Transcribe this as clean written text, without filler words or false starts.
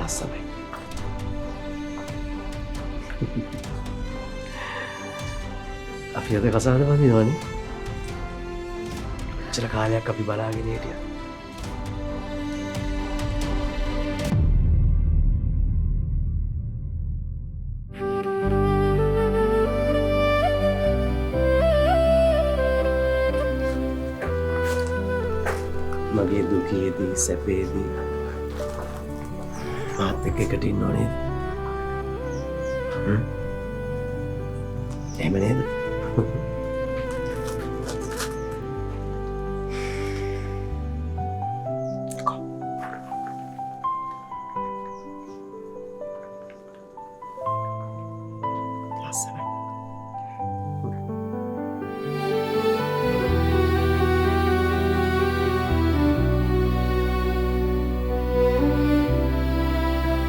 ලස්සනයි. අපි අද කසාද බඳිනවනේ. එච්චර කාලයක් අපි බලාගෙන හිටියා. මගේ දුකේදී සැපේදී මාත් එක්ක ඉන්නව නේද? එහෙම නේද?